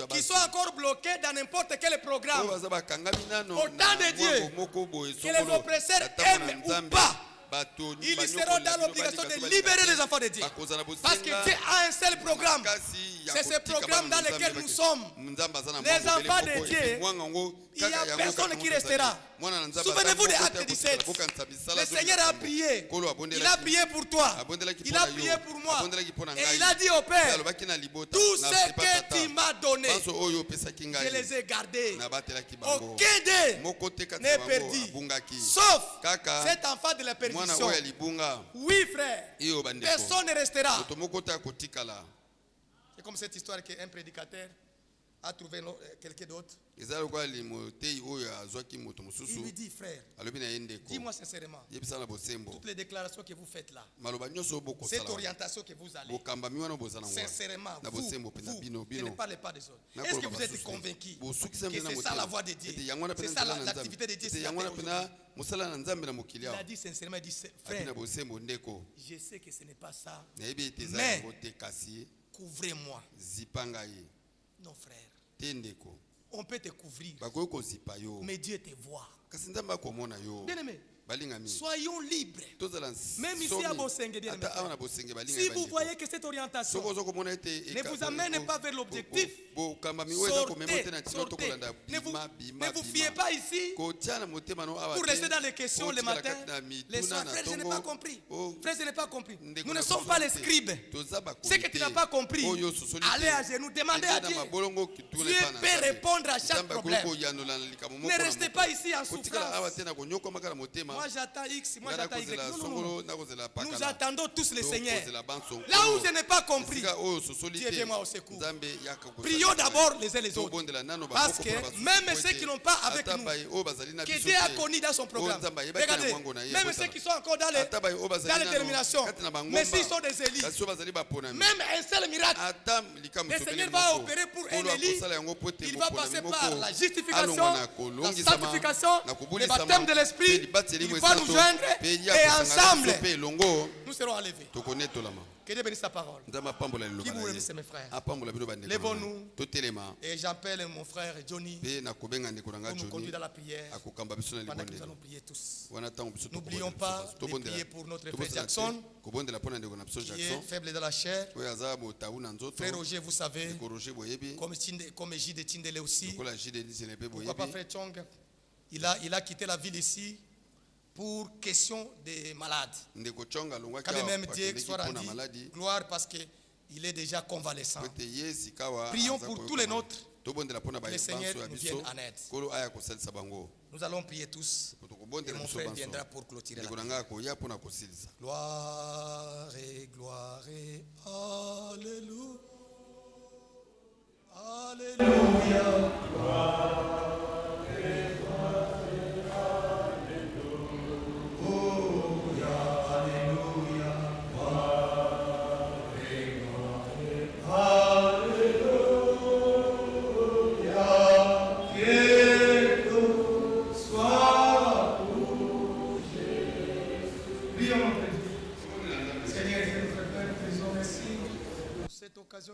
qui sont encore bloqués dans n'importe quel programme, au temps de Dieu, que les oppresseurs aiment ou pas, ils seront dans l'obligation de libérer les enfants de Dieu. Parce que Dieu a un seul programme. C'est ce programme dans lequel nous sommes. Les enfants de Dieu, il n'y a personne qui restera. Souvenez-vous des Actes 17. Le Seigneur a prié. Il a prié pour toi. Il a prié pour moi. Et il a dit au Père, tout ce que tu m'as donné, je les ai gardés. Aucun d'eux n'est perdu. Sauf cet enfant de la perdition. Oui frère, personne ne restera. C'est comme cette histoire qu'un prédicateur a trouvé quelqu'un d'autre. Il lui dit, frère, dis-moi sincèrement, toutes les déclarations que vous faites là, cette orientation que vous allez, sincèrement, vous ne parlez pas des autres. Est-ce que vous êtes convaincu que c'est ça la voie de Dieu? C'est ça l'activité de Dieu? Il a dit sincèrement, il dit, frère, je sais que ce n'est pas ça, mais couvrez-moi. Non frère, on peut te couvrir, mais Dieu te voit. Bien aimé, soyons libres. Même ici à Bosenge, si vous voyez que cette orientation ne vous amène pas vers l'objectif, Sortez. Ne vous fiez pas ici pour rester dans les questions le matin. Les soirs, frère, je n'ai pas compris. Frère, je n'ai pas compris. Nous ne sommes pas les scribes. Ce que tu n'as pas compris, allez à genoux, demandez à Dieu. Dieu peut répondre à chaque problème. Ne restez pas ici en souffrance. Moi j'attends X, moi j'attends Y. Non. Nous attendons tous le Seigneur. Là où je n'ai pas compris, Dieu vient-moi au secours. Prions d'abord les uns les autres. Parce que même ceux qui n'ont pas avec nous, que Dieu a connu dans son programme. Regardez, même ceux qui sont encore dans les déterminations, mais s'ils sont des élites, même un seul miracle, le Seigneur va opérer pour un élite. Il va passer par la justification, la sanctification, le baptême de l'esprit. Il va nous joindre et ensemble, nous serons enlevés. Que Dieu bénisse sa parole. Qui vous remercie, mes frères. Lèvons-nous. Et j'appelle mon frère Johnny pour nous conduire dans la prière pendant que nous allons prier tous. N'oublions pas de prier pour notre frère Jackson qui est faible dans la chair. Frère Roger, vous savez, comme J.D. Tindele aussi. Pourquoi pas frère Chong? Il a quitté la ville ici pour question des malades. Quand même Dieu soit rendu gloire parce qu'il est déjà convalescent. Prions pour tous les nôtres. Que le Seigneur nous vienne en aide. Nous allons prier tous. Et mon frère viendra pour clôturer la prière. Gloire et gloire et alléluia. Alléluia. Gloire et gloire.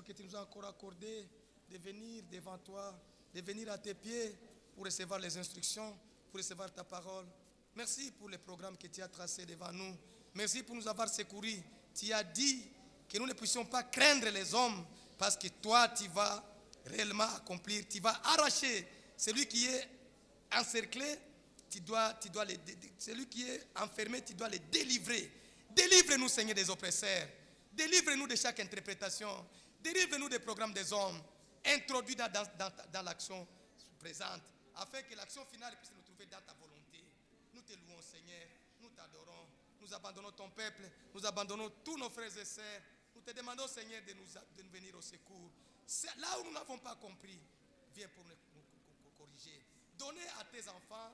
Que tu nous as encore accordé de venir devant toi, de venir à tes pieds pour recevoir les instructions, pour recevoir ta parole. Merci pour le programme que tu as tracé devant nous. Merci pour nous avoir secourus. Tu as dit que nous ne puissions pas craindre les hommes parce que toi, tu vas réellement accomplir, tu vas arracher celui qui est encerclé, celui qui est enfermé, tu dois le délivrer. Délivre-nous, Seigneur, des oppresseurs. Délivre-nous de chaque interprétation. Délivre-nous des programmes des hommes introduits dans l'action présente, afin que l'action finale puisse nous trouver dans ta volonté. Nous te louons, Seigneur, nous t'adorons, nous abandonnons ton peuple, nous abandonnons tous nos frères et sœurs. Nous te demandons, Seigneur, de nous venir au secours. Là où nous n'avons pas compris, viens pour nous corriger. Donnez à tes enfants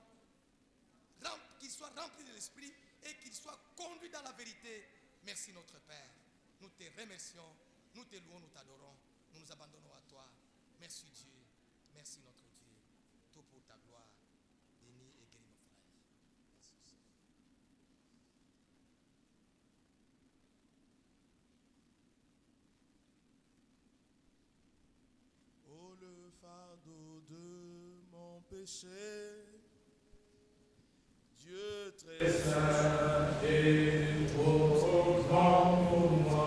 qu'ils soient remplis de l'esprit et qu'ils soient conduits dans la vérité. Merci notre Père. Nous te remercions. Nous te louons, nous t'adorons, nous nous abandonnons à toi. Merci Dieu, merci notre Dieu. Tout pour ta gloire. Bénis et guéris nos frères. Oh, le fardeau de mon péché, Dieu très saint et trop grand pour moi.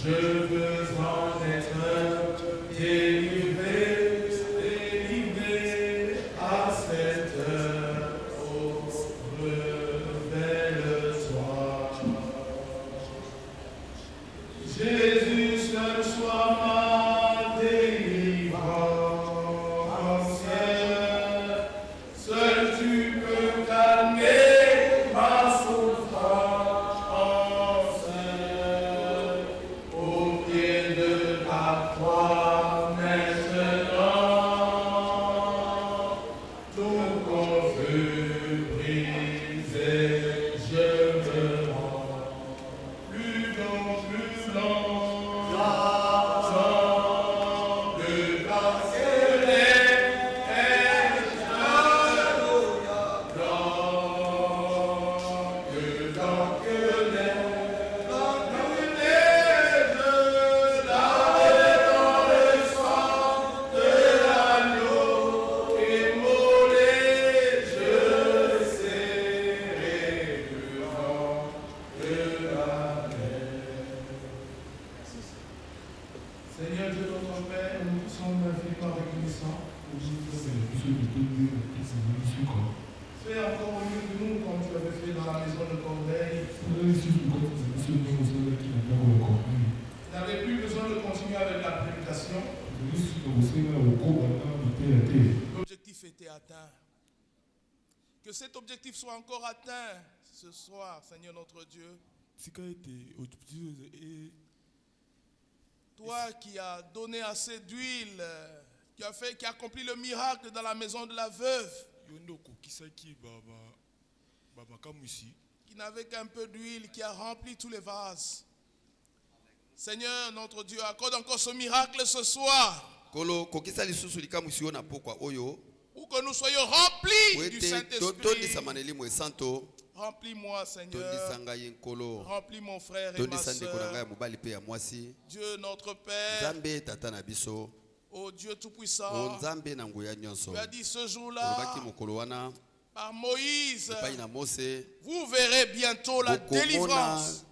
Je veux en être délivré à cette heure. Oh, révèle-toi. Jésus, seul soit ma délivrance. Seul tu peux calmer ma souffrance. Seigneur Dieu notre Père, nous sommes infiniment reconnaissants. Fais encore au milieu de nous comme tu avais fait dans la maison de Corbeil. Tu n'avais plus besoin de continuer avec la prédication. L'objectif était atteint. Que cet objectif soit encore atteint ce soir, Seigneur notre Dieu. Toi qui as donné assez d'huile, qui a accompli le miracle dans la maison de la veuve, qui n'avait qu'un peu d'huile, qui a rempli tous les vases. Seigneur notre Dieu, accorde encore ce miracle ce soir. Pour que nous soyons remplis du Saint-Esprit. Remplis-moi, Seigneur. Remplis mon frère et ma soeur. Dieu notre Père. Oh Dieu Tout-Puissant. Tu as dit ce jour-là, par Moïse, vous verrez bientôt la délivrance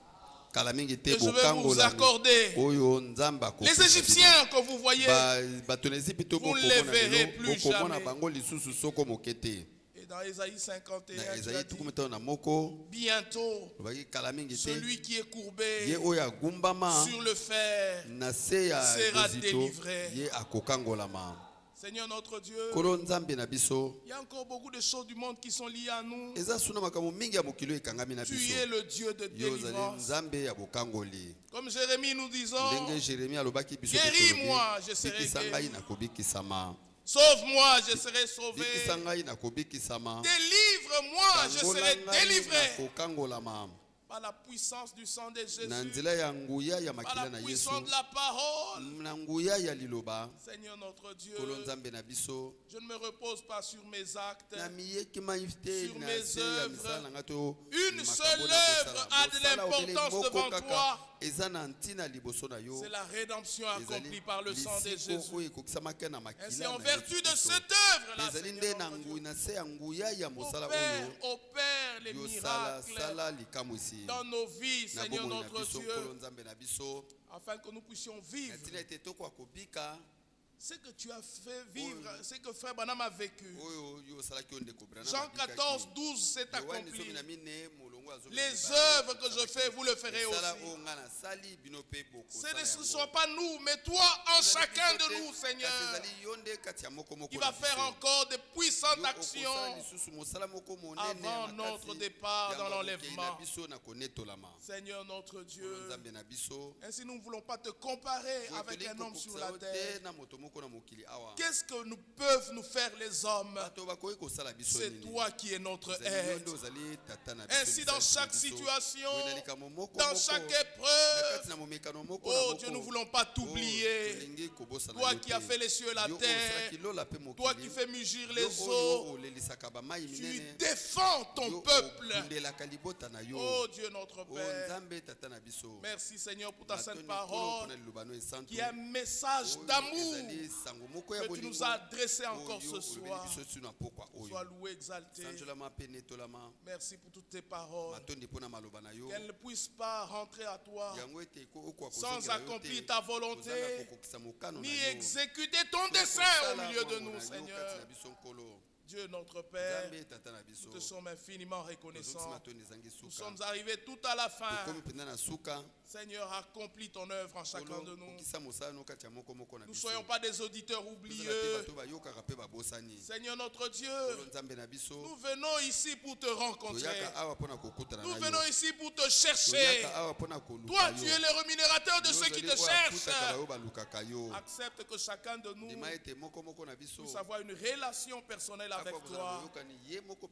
que je vais vous accorder. Les Égyptiens que vous voyez, vous ne les verrez plus jamais. Et dans Ésaïe 51, tu as dit, bientôt, celui qui est courbé sur le fer sera délivré. Seigneur notre Dieu, il y a encore beaucoup de choses du monde qui sont liées à nous. Tu es le Dieu de délivrance. Comme Jérémie nous disons, guéris-moi, je serai guéri. Sauve-moi, je serai sauvé. Délivre-moi, je serai délivré. Par la puissance du sang de Jésus, par la puissance de la parole. Seigneur notre Dieu, je ne me repose pas sur mes actes, sur mes œuvres. Une seule œuvre a de l'importance devant toi. C'est la rédemption accomplie par le sang de Jésus. Ainsi, en vertu de cette œuvre-là, opère les miracles dans nos vies, Seigneur notre Dieu, afin que nous puissions vivre ce que tu as fait vivre, ce que Frère Branham a vécu. Jean 14, 12 s'est accompli. Les œuvres que je fais, vous le ferez aussi. Ce ne sont pas nous, mais toi en chacun de nous, Seigneur, qui va faire encore de puissantes actions avant notre départ dans l'enlèvement. Seigneur notre Dieu, ainsi nous ne voulons pas te comparer avec un homme sur la terre. Qu'est-ce que nous peuvent nous faire les hommes? C'est toi qui es notre aide. Ainsi dans chaque situation, dans chaque épreuve, oh Dieu, nous ne voulons pas t'oublier. Toi qui as fait les cieux et la terre, toi qui fais mugir les eaux, tu défends ton peuple. Oh Dieu notre Père, merci Seigneur pour ta sainte parole qui est un message d'amour que tu nous as adressé encore ce soir. Sois loué, exalté. Merci pour toutes tes paroles. Qu'elles ne puissent pas rentrer à toi sans accomplir ta volonté, ni exécuter ton dessein au milieu de nous, Seigneur. Dieu notre Père, nous te sommes infiniment reconnaissants. Nous sommes arrivés tout à la fin. Seigneur, accomplis ton œuvre en chacun de nous. Nous ne soyons pas des auditeurs oublieux. Seigneur notre Dieu, nous venons ici pour te rencontrer. Nous venons ici pour te chercher. Toi, tu es le rémunérateur de ceux qui te cherchent. Accepte que chacun de nous puisse avoir une relation personnelle avec toi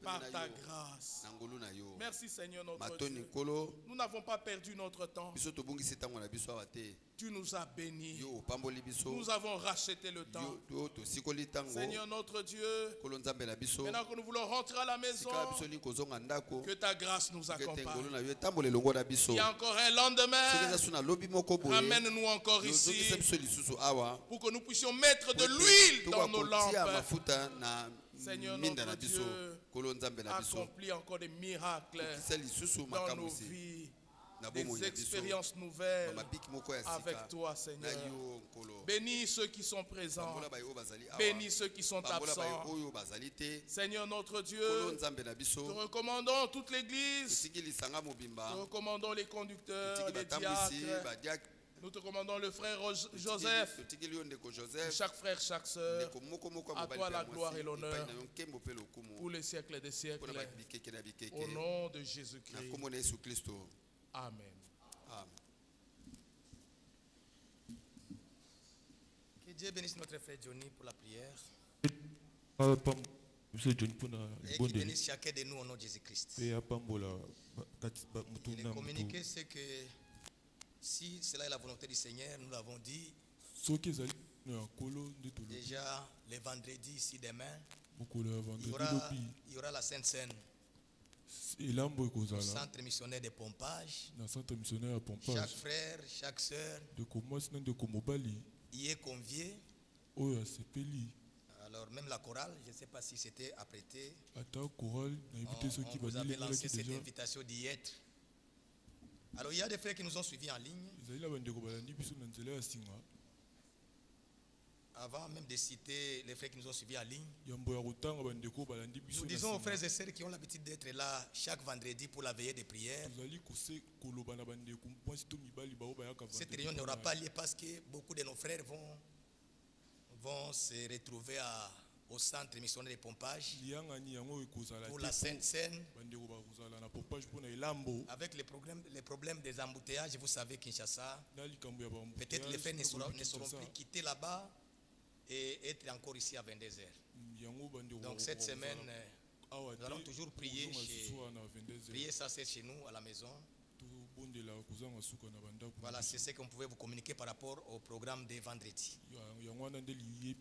par ta grâce. Merci Seigneur notre Dieu. Nous n'avons pas perdu notre temps. Tu nous as bénis. Nous avons racheté le temps. Seigneur notre Dieu, maintenant que nous voulons rentrer à la maison, que ta grâce nous accompagne. Il y a encore un lendemain. Ramène-nous encore ici pour que nous puissions mettre de l'huile dans nos lampes. Seigneur notre Dieu, accomplis encore des miracles dans nos vies. des expériences nouvelles avec toi, Seigneur. Bénis ceux qui sont présents. Bénis ceux qui sont absents. Seigneur notre Dieu, nous recommandons toute l'église. Nous recommandons les conducteurs, les diacres. Nous te commandons le frère Joseph, chaque frère, chaque sœur. À toi la gloire et l'honneur pour les siècles des siècles. Au nom de Jésus-Christ. Amen. Que Dieu bénisse notre frère Johnny pour la prière. Et qu'il bénisse chacun de nous au nom de Jésus-Christ. Il est communiqué ce que si cela est la volonté du Seigneur, nous l'avons dit. Déjà, le vendredi, ici demain, il y aura la Sainte Seine au centre missionnaire de pompage. Chaque frère, chaque sœur y est convié. Alors même la chorale, je ne sais pas si c'était apprêté. On vous avait lancé cette invitation d'y être. Alors il y a des frères qui nous ont suivis en ligne. Avant même de citer les frères qui nous ont suivis en ligne, nous disons aux frères et sœurs qui ont l'habitude d'être là chaque vendredi pour la veillée de prière. Cette réunion n'aura pas lieu parce que beaucoup de nos frères vont se retrouver au centre missionnaire de pompage pour la Sainte Seine. Avec les problèmes des embouteillages, vous savez, Kinshasa, peut-être les frères ne seront plus quittés là-bas et être encore ici à 22h. Donc cette semaine, nous allons toujours prier ça, c'est chez nous à la maison. Voilà, c'est ce qu'on pouvait vous communiquer par rapport au programme de vendredi.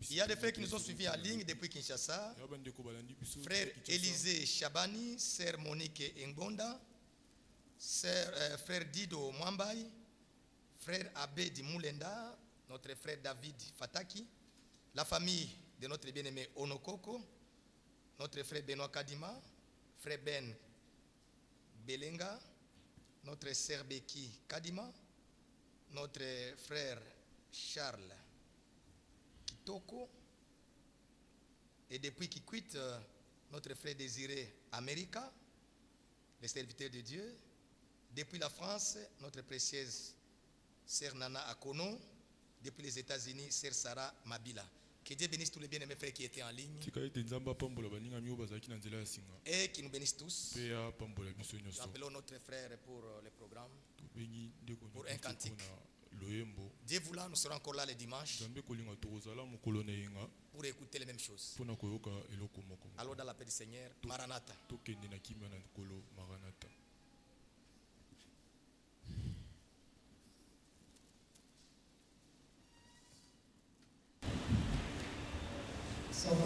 Il y a des frères qui nous ont suivis en ligne depuis Kinshasa. Frère Élisée Chabani, sœur Monique Ngonda, frère Dido Mwambai, frère Abbé Di Moulenda, notre frère David Fataki, la famille de notre bien-aimé Onokoko, notre frère Benoît Kadima, frère Ben Belenga, notre sœur Becky Kadima, notre frère Charles Kitoko, et depuis qu'il quitte, notre frère Désiré America, les serviteurs de Dieu. Depuis la France, notre précieuse sœur Nana Akono. Depuis les États-Unis, sœur Sarah Mabila. Que Dieu bénisse tous les bien-aimés frères qui étaient en ligne. Et qui nous bénissent tous. Nous appelons notre frère pour le programme. Pour un cantique. Dieu voulant, nous serons encore là le dimanche. Pour écouter les mêmes choses. Allons dans la paix du Seigneur. Maranatha. Salve.